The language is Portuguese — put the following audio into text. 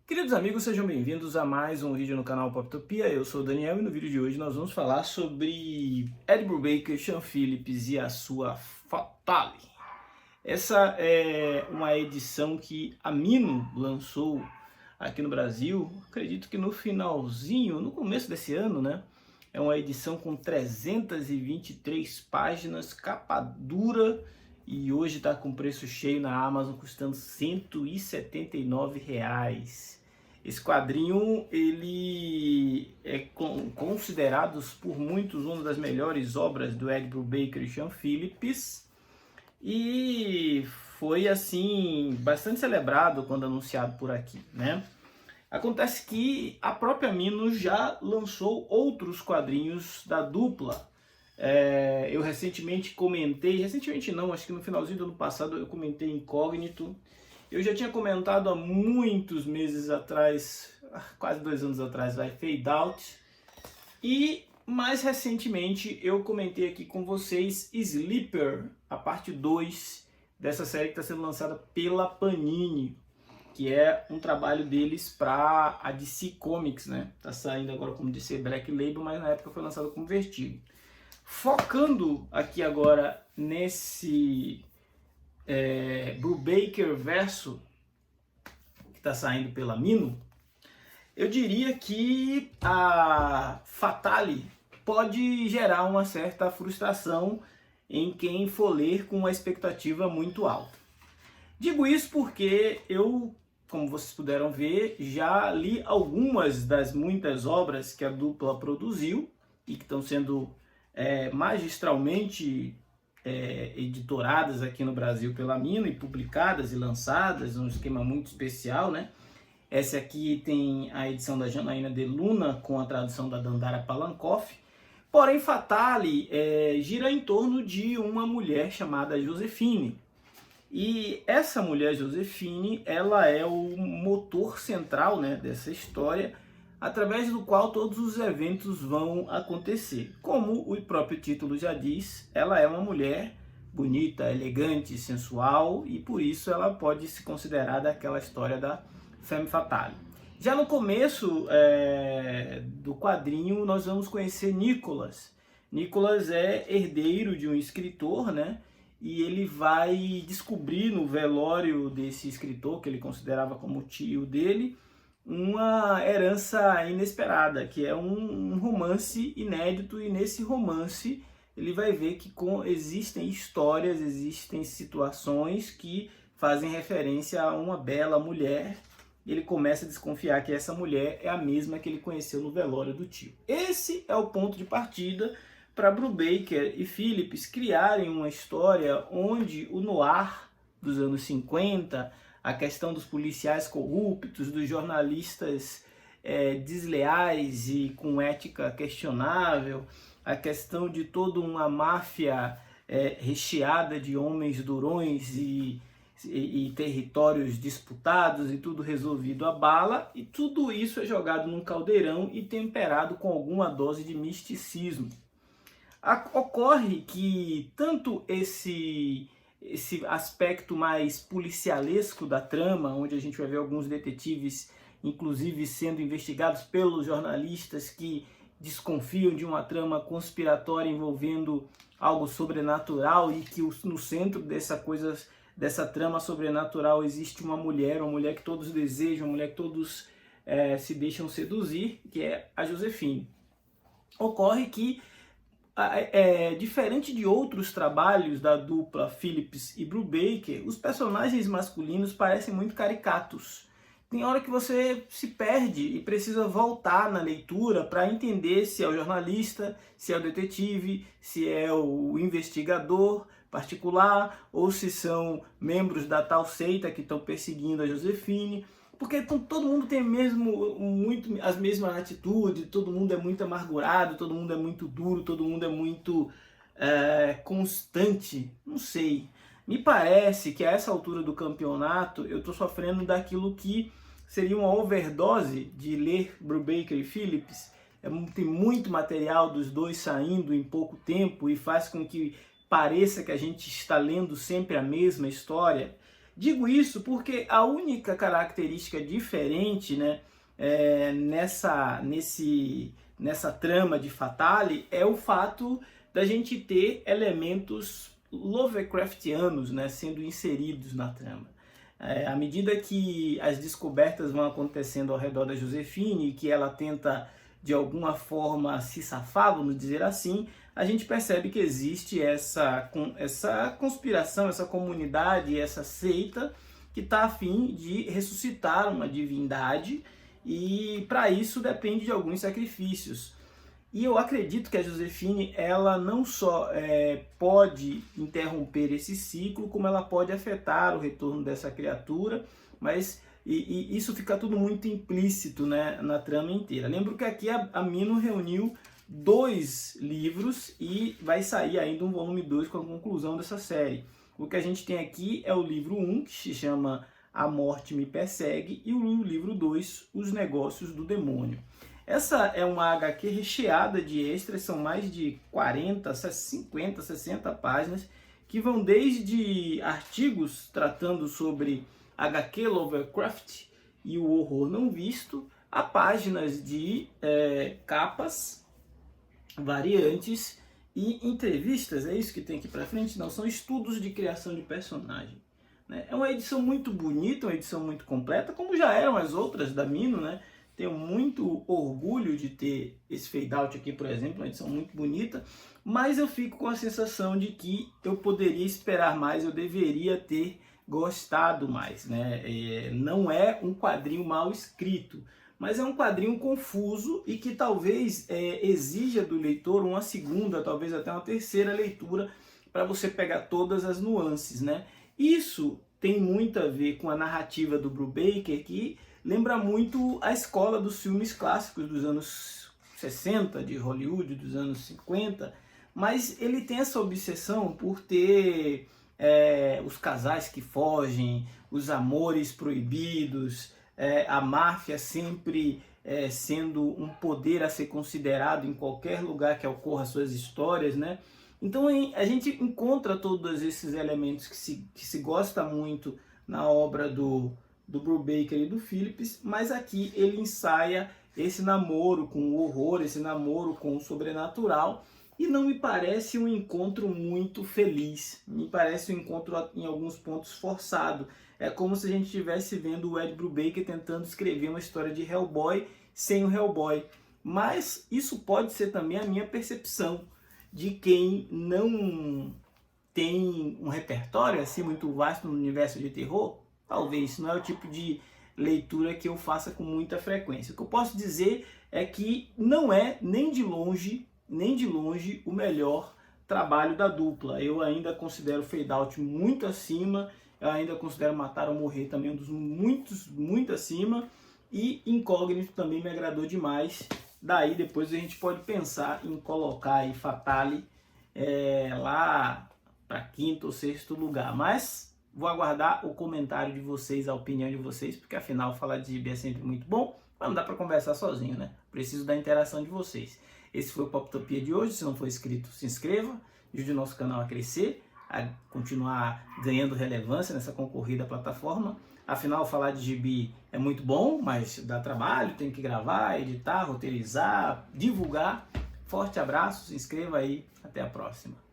Queridos amigos, sejam bem-vindos a mais um vídeo no canal Poptopia. Eu sou o Daniel e no vídeo de hoje nós vamos falar sobre Ed Brubaker, Sean Phillips e a sua Fatale. Essa é uma edição que a Mino lançou aqui no Brasil, acredito que no finalzinho, no começo desse ano, né? É uma edição com 323 páginas, capa dura, e hoje está com preço cheio na Amazon, custando R$ 179. Esse quadrinho ele é considerado por muitos uma das melhores obras do Ed Brubaker e Sean Phillips, e foi assim bastante celebrado quando anunciado por aqui, né? Acontece que a própria Mino já lançou outros quadrinhos da dupla. Eu recentemente comentei, recentemente não, acho que no finalzinho do ano passado eu comentei Incógnito. Eu já tinha comentado há muitos meses atrás, quase 2 anos atrás, Fade Out. E mais recentemente eu comentei aqui com vocês Sleeper, a parte 2 dessa série que está sendo lançada pela Panini, que é um trabalho deles para a DC Comics, né? Tá saindo agora como DC Black Label, mas na época foi lançado como Vertigo. Focando aqui agora nesse Brubaker verso que está saindo pela Mino, eu diria que a Fatale pode gerar uma certa frustração em quem for ler com uma expectativa muito alta. Digo isso porque eu, como vocês puderam ver, já li algumas das muitas obras que a dupla produziu e que estão sendo magistralmente editoradas aqui no Brasil pela Mino e publicadas e lançadas, um esquema muito especial, né? Essa aqui tem a edição da Janaína de Luna com a tradução da Dandara Palankoff. Porém, Fatale gira em torno de uma mulher chamada Josefine. E essa mulher Josefine, ela é o motor central, né, dessa história, através do qual todos os eventos vão acontecer. Como o próprio título já diz, ela é uma mulher bonita, elegante, sensual, e por isso ela pode se considerar daquela história da Femme Fatale. Já no começo do quadrinho nós vamos conhecer Nicholas. Nicholas é herdeiro de um escritor, né? E ele vai descobrir no velório desse escritor, que ele considerava como tio dele, uma herança inesperada, que é um romance inédito, e nesse romance ele vai ver que existem histórias, existem situações que fazem referência a uma bela mulher. Ele começa a desconfiar que essa mulher é a mesma que ele conheceu no velório do tio. Esse é o ponto de partida para Brubaker e Phillips criarem uma história onde o noir dos anos 50, a questão dos policiais corruptos, dos jornalistas desleais e com ética questionável, a questão de toda uma máfia recheada de homens durões e territórios disputados e tudo resolvido à bala, e tudo isso é jogado num caldeirão e temperado com alguma dose de misticismo. Ocorre que tanto esse aspecto mais policialesco da trama, onde a gente vai ver alguns detetives, inclusive, sendo investigados pelos jornalistas que desconfiam de uma trama conspiratória envolvendo algo sobrenatural, e que no centro dessa trama sobrenatural existe uma mulher que todos desejam, uma mulher que todos se deixam seduzir, que é a Josefine. Ocorre que diferente de outros trabalhos da dupla Phillips e Brubaker, os personagens masculinos parecem muito caricatos. Tem hora que você se perde e precisa voltar na leitura para entender se é o jornalista, se é o detetive, se é o investigador particular, ou se são membros da tal seita que estão perseguindo a Josefine. Porque todo mundo tem muito as mesmas atitudes, todo mundo é muito amargurado, todo mundo é muito duro, todo mundo é muito constante. Não sei. Me parece que a essa altura do campeonato eu estou sofrendo daquilo que seria uma overdose de ler Brubaker e Phillips. Tem muito material dos dois saindo em pouco tempo e faz com que pareça que a gente está lendo sempre a mesma história. Digo isso porque a única característica diferente, né, nessa trama de Fatale é o fato da gente ter elementos Lovecraftianos, né, sendo inseridos na trama. À medida que as descobertas vão acontecendo ao redor da Josefine e que ela tenta de alguma forma se safar, vamos dizer assim, a gente percebe que existe essa conspiração, essa comunidade, essa seita que está a fim de ressuscitar uma divindade, e para isso depende de alguns sacrifícios. E eu acredito que a Josefine, ela não só pode interromper esse ciclo, como ela pode afetar o retorno dessa criatura, mas isso fica tudo muito implícito, né, na trama inteira. Lembro que aqui a Mino reuniu 2 livros e vai sair ainda um volume 2 com a conclusão dessa série. O que a gente tem aqui é o livro 1, que se chama A Morte Me Persegue, e o livro 2, Os Negócios do Demônio. Essa é uma HQ recheada de extras, são mais de 40, 50, 60 páginas, que vão desde artigos tratando sobre HQ Lovecraft e o horror não visto, a páginas de capas variantes e entrevistas. É isso que tem aqui para frente? Não, são estudos de criação de personagem. Né? É uma edição muito bonita, uma edição muito completa, como já eram as outras da Mino, né? Tenho muito orgulho de ter esse fade out aqui, por exemplo, uma edição muito bonita, mas eu fico com a sensação de que eu poderia esperar mais, eu deveria ter gostado mais, né? Não é um quadrinho mal escrito, mas é um quadrinho confuso e que talvez exija do leitor uma segunda, talvez até uma terceira leitura para você pegar todas as nuances, né? Isso tem muito a ver com a narrativa do Brubaker, que lembra muito a escola dos filmes clássicos dos anos 60, de Hollywood, dos anos 50, mas ele tem essa obsessão por ter os casais que fogem, os amores proibidos, a máfia sempre sendo um poder a ser considerado em qualquer lugar que ocorra suas histórias, né? Então a gente encontra todos esses elementos que se gosta muito na obra do Brubaker e do Phillips, mas aqui ele ensaia esse namoro com o horror, esse namoro com o sobrenatural, e não me parece um encontro muito feliz, me parece um encontro em alguns pontos forçado. É como se a gente estivesse vendo o Ed Brubaker tentando escrever uma história de Hellboy sem o Hellboy. Mas isso pode ser também a minha percepção de quem não tem um repertório assim muito vasto no universo de terror. Talvez não é o tipo de leitura que eu faça com muita frequência. O que eu posso dizer é que não é nem de longe o melhor trabalho da dupla. Eu ainda considero Fade Out muito acima, eu ainda considero Matar ou Morrer também um dos muito acima, e Incógnito também me agradou demais. Daí depois a gente pode pensar em colocar aí Fatale lá para quinto ou sexto lugar, mas vou aguardar o comentário de vocês, a opinião de vocês, porque afinal falar de gibi é sempre muito bom, mas não dá para conversar sozinho, né? Preciso da interação de vocês. Esse foi o Poptopia de hoje. Se não for inscrito, se inscreva, ajude o nosso canal a crescer, a continuar ganhando relevância nessa concorrida plataforma. Afinal, falar de gibi é muito bom, mas dá trabalho, tem que gravar, editar, roteirizar, divulgar. Forte abraço, se inscreva aí, até a próxima.